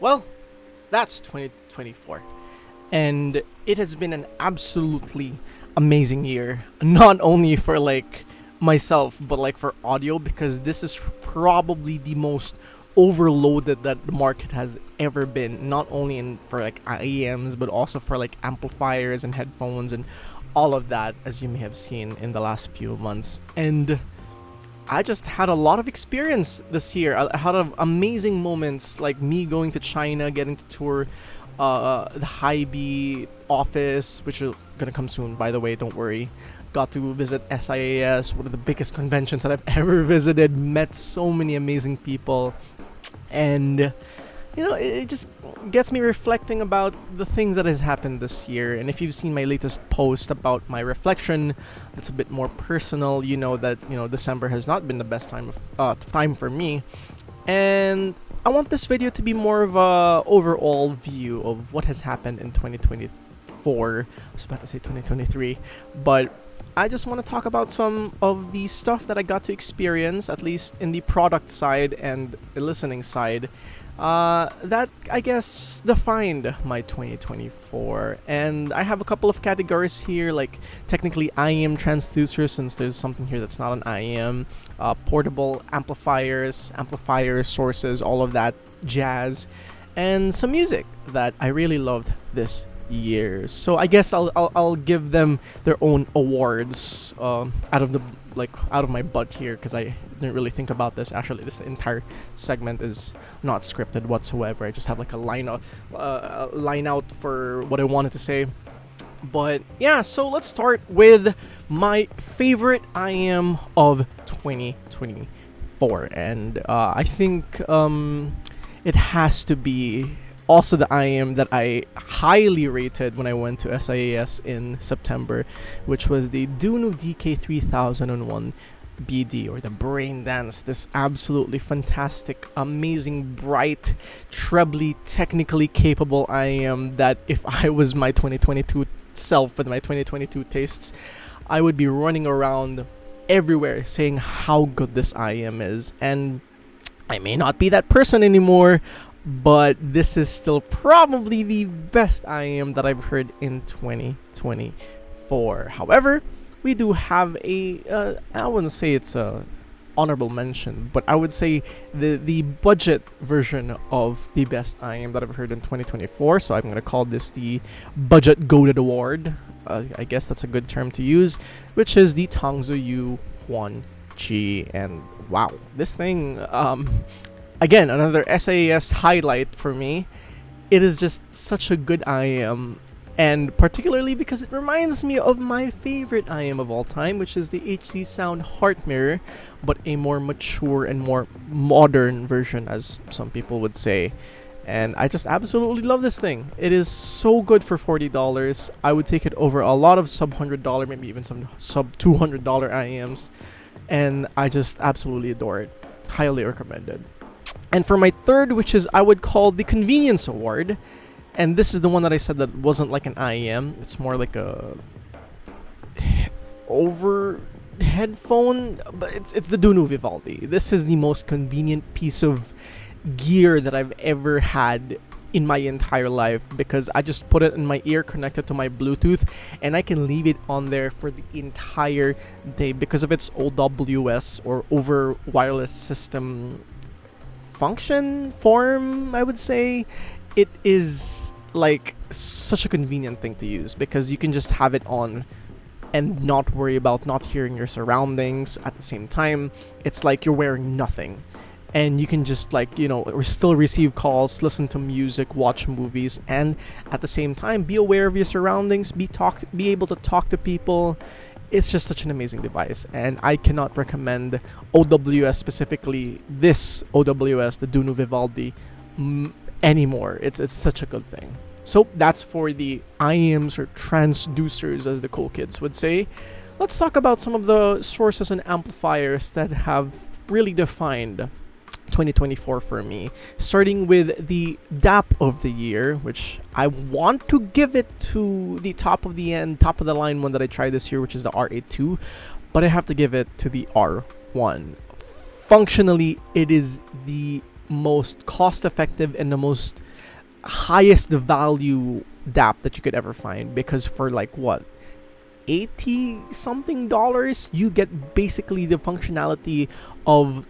Well, that's 2024. And it has been an absolutely amazing year. Not only for like myself, but like for audio, because this is probably the most overloaded that the market has ever been. Not only in for like IEMs, but also for like amplifiers and headphones and all of that, as you may have seen in the last few months. And I just had a lot of experience this year. I had amazing moments like me going to China, getting to tour the Hy-B office, which is gonna come soon, by the way, don't worry. Got to visit SIAS, one of the biggest conventions that I've ever visited, met so many amazing people, and it just gets me reflecting about the things that has happened this year. And if you've seen my latest post about my reflection, that's a bit more personal. You know that December has not been the best time for me, and I want this video to be more of a overall view of what has happened in 2024. I was about to say 2023, but I just want to talk about some of the stuff that I got to experience, at least in the product side and the listening side, that I guess defined my 2024. And I have a couple of categories here, like technically IEM transducers, since there's something here that's not an IEM, portable amplifiers, amplifier sources, all of that jazz, and some music that I really loved this year. So I guess I'll give them their own awards out of my butt here, because I didn't really think about this. Actually, this entire segment is not scripted whatsoever. I just have like a line out for what I wanted to say. But yeah, so let's start with my favorite IEM of 2024, and I think it has to be also the IEM that I highly rated when I went to SIAS in September, which was the Dunu DK3001 BD, or the Brain Dance. This absolutely fantastic, amazing, bright, trebly, technically capable IEM that if I was my 2022 self with my 2022 tastes, I would be running around everywhere saying how good this IEM is. And I may not be that person anymore, but this is still probably the best IEM that I've heard in 2024. However, we do have I wouldn't say it's a honorable mention, but I would say the budget version of the best IEM that I've heard in 2024. So I'm gonna call this the Budget Goated Award. I guess that's a good term to use, which is the Tangzu Yu Huan Chi. And wow, this thing, again, another SAS highlight for me. It is just such a good IEM, and particularly because it reminds me of my favorite IEM of all time, which is the HC Sound Heart Mirror, but a more mature and more modern version, as some people would say. And I just absolutely love this thing. It is so good for $40. I would take it over a lot of sub $100, maybe even some sub $200 IEMs, and I just absolutely adore it. Highly recommended. And for my third, which is I would call the Convenience Award, and this is the one that I said that wasn't like an IEM. It's more like a over headphone, but it's the Dunu Vivaldi. This is the most convenient piece of gear that I've ever had in my entire life, because I just put it in my ear connected to my Bluetooth, and I can leave it on there for the entire day because of its OWS, or over wireless system form, I would say. It is like such a convenient thing to use, because you can just have it on and not worry about not hearing your surroundings at the same time. It's like you're wearing nothing, and you can just still receive calls, listen to music, watch movies, and at the same time be aware of your surroundings, be able to talk to people. It's just such an amazing device, and I cannot recommend OWS, specifically this OWS, the Dunu Vivaldi, anymore. It's such a good thing. So that's for the IEMs, or transducers as the cool kids would say. Let's talk about some of the sources and amplifiers that have really defined 2024 for me, starting with the DAP of the year, which I want to give it to the top of the line one that I tried this year, which is the R82, but I have to give it to the R1. Functionally, it is the most cost effective and the most highest value DAP that you could ever find, because for like what, 80 something dollars, you get basically the functionality of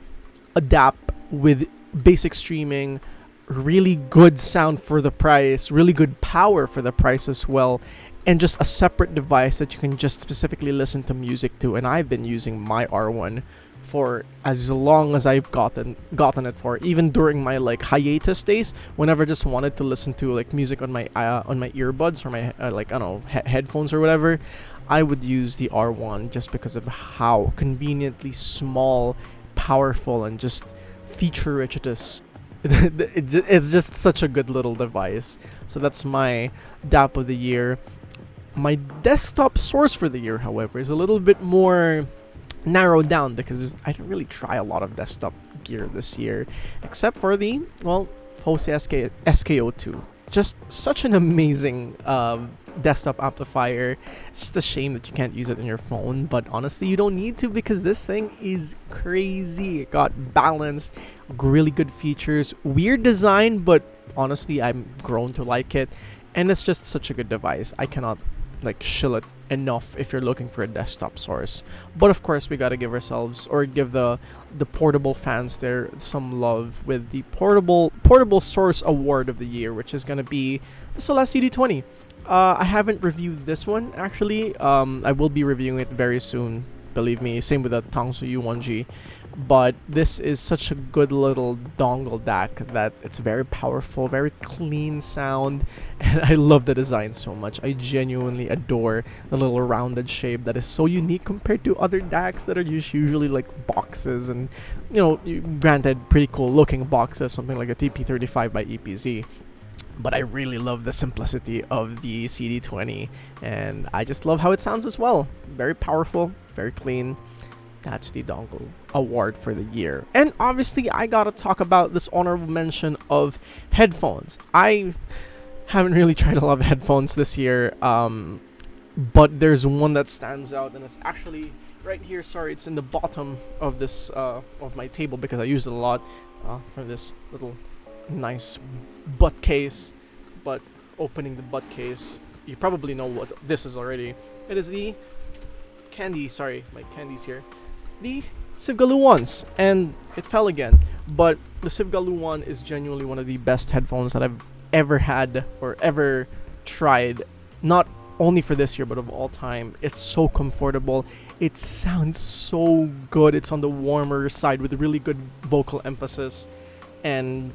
a DAP with basic streaming, really good sound for the price, really good power for the price as well, and just a separate device that you can just specifically listen to music to. And I've been using my R1 for as long as I've gotten it for, even during my like hiatus days, whenever I just wanted to listen to like music on my earbuds or my like I don't know, headphones or whatever. I would use the R1 just because of how conveniently small, powerful, and just feature rich it is. It's just such a good little device. So that's my DAP of the year. My desktop source for the year, however, is a little bit more narrowed down, because I didn't really try a lot of desktop gear this year, except for the, well, Fose SKO2. Just such an amazing desktop amplifier. It's just a shame that you can't use it on your phone, but honestly, you don't need to, because this thing is crazy. It got balanced, really good features, weird design, but honestly, I'm grown to like it, and it's just such a good device. I cannot like shill it enough if you're looking for a desktop source. But of course, we gotta give ourselves, or give the portable fans there some love with the portable source award of the year, which is gonna be the Celeste CD20. I haven't reviewed this one actually. I will be reviewing it very soon, believe me. Same with the Tangsu U1G. But this is such a good little dongle DAC that it's very powerful, very clean sound, and I love the design so much. I genuinely adore the little rounded shape that is so unique compared to other DACs that are usually like boxes, and granted, pretty cool looking boxes, something like a TP35 by EPZ. But I really love the simplicity of the CD20, and I just love how it sounds as well. Very powerful, very clean. That's the dongle award for the year. And obviously, I gotta talk about this honorable mention of headphones. I haven't really tried a lot of headphones this year, but there's one that stands out, and it's actually right here. Sorry, it's in the bottom of this of my table, because I use it a lot for this little nice butt case. But opening the butt case, you probably know what this is already. It is the candy. Sorry, my candy's here. The Sivgalu ones, and it fell again. But the Sivgalu one is genuinely one of the best headphones that I've ever had or ever tried. Not only for this year, but of all time. It's so comfortable. It sounds so good. It's on the warmer side with really good vocal emphasis. And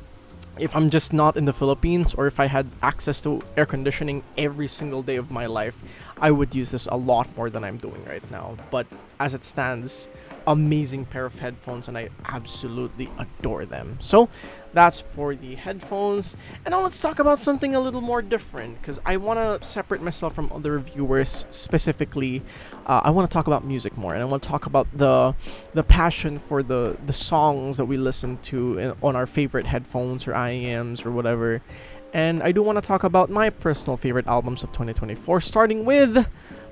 if I'm just not in the Philippines, or if I had access to air conditioning every single day of my life, I would use this a lot more than I'm doing right now. But as it stands, amazing pair of headphones, and I absolutely adore them. So that's for the headphones. And now let's talk about something a little more different, because I want to separate myself from other reviewers. Specifically, I want to talk about music more, and I want to talk about the passion for the songs that we listen to on our favorite headphones or IEMs or whatever. And I do want to talk about my personal favorite albums of 2024, starting with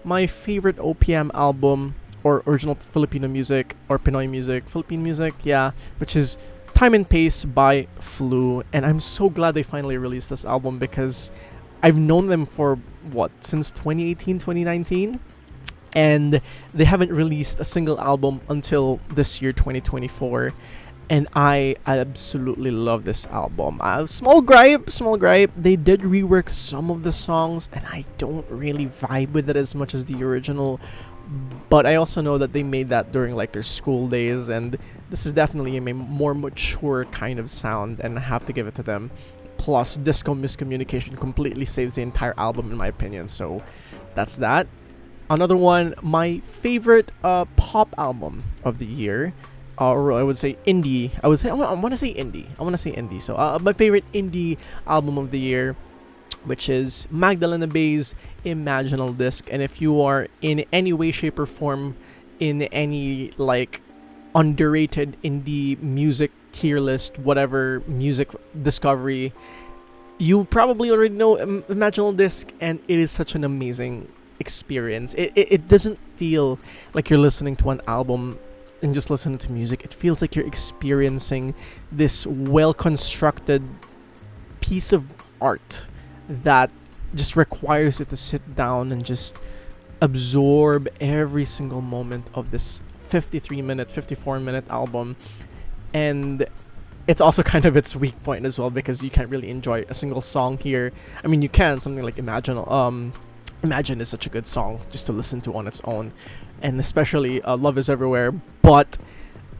my favorite OPM album, or original Filipino music, or Pinoy music, Philippine music, yeah, which is Time and Pace by Flu. And I'm so glad they finally released this album, because I've known them for since 2018, 2019, and they haven't released a single album until this year, 2024. And I absolutely love this album. Small gripe. They did rework some of the songs, and I don't really vibe with it as much as the original. But I also know that they made that during like their school days, and this is definitely a more mature kind of sound, and I have to give it to them. Plus, Disco Miscommunication completely saves the entire album in my opinion, so that's that. Another one, my favorite pop album of the year, or I would say indie. I want to say indie. So my favorite indie album of the year, which is Magdalena Bay's Imaginal Disc. And if you are in any way, shape, or form in any like underrated indie music tier list, whatever music discovery, you probably already know Imaginal Disc, and it is such an amazing experience. It doesn't feel like you're listening to an album and just listening to music. It feels like you're experiencing this well-constructed piece of art that just requires you to sit down and just absorb every single moment of this 53-minute, 54-minute album. And it's also kind of its weak point as well, because you can't really enjoy a single song here. I mean, you can, something like Imagine is such a good song just to listen to on its own, and especially Love Is Everywhere, but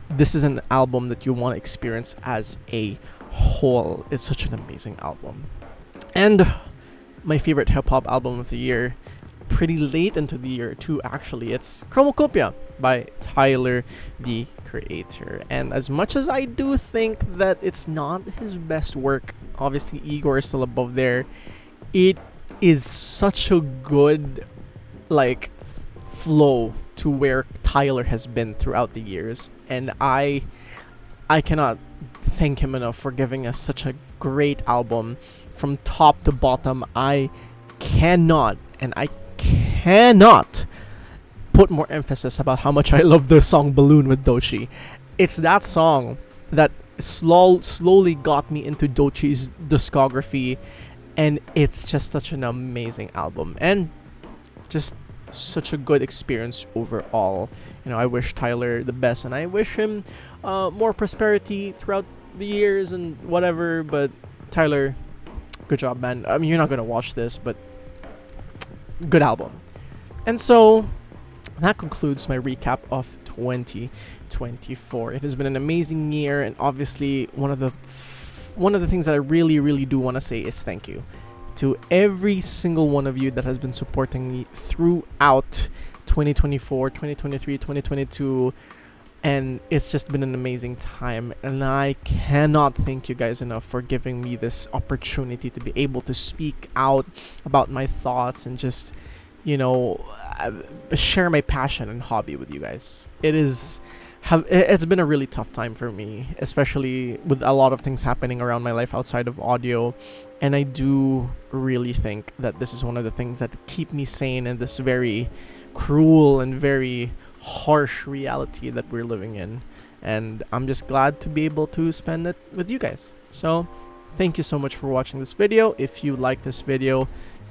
this is an album that you want to experience as a whole. It's such an amazing album. And my favorite hip-hop album of the year, pretty late into the year too actually, it's Chromocopia by Tyler, the Creator. And as much as I do think that it's not his best work, obviously Igor is still above there, it is such a good like flow to where Tyler has been throughout the years, and I cannot thank him enough for giving us such a great album from top to bottom. I cannot put more emphasis about how much I love the song Balloon with Doechii. It's that song that slowly got me into Doechii's discography, and it's just such an amazing album and just such a good experience overall. You know, I wish Tyler the best, and I wish him more prosperity throughout the years and whatever. But Tyler, good job, man. I mean, you're not gonna watch this, but good album. And so that concludes my recap of 2024. It has been an amazing year, and obviously one of the things that I really do want to say is thank you to every single one of you that has been supporting me throughout 2024, 2023, 2022, and it's just been an amazing time, and I cannot thank you guys enough for giving me this opportunity to be able to speak out about my thoughts and just, you know, share my passion and hobby with you guys. It's been a really tough time for me, especially with a lot of things happening around my life outside of audio, and I do really think that this is one of the things that keep me sane in this very cruel and very harsh reality that we're living in, and I'm just glad to be able to spend it with you guys. So thank you so much for watching this video. If you like this video,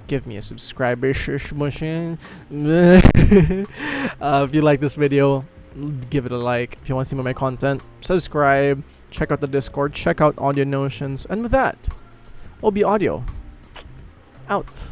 give me a subscriber. If you like this video, give it a like. If you want to see more of my content, subscribe, check out the Discord, check out Audio Notions, and with that, Obodio out.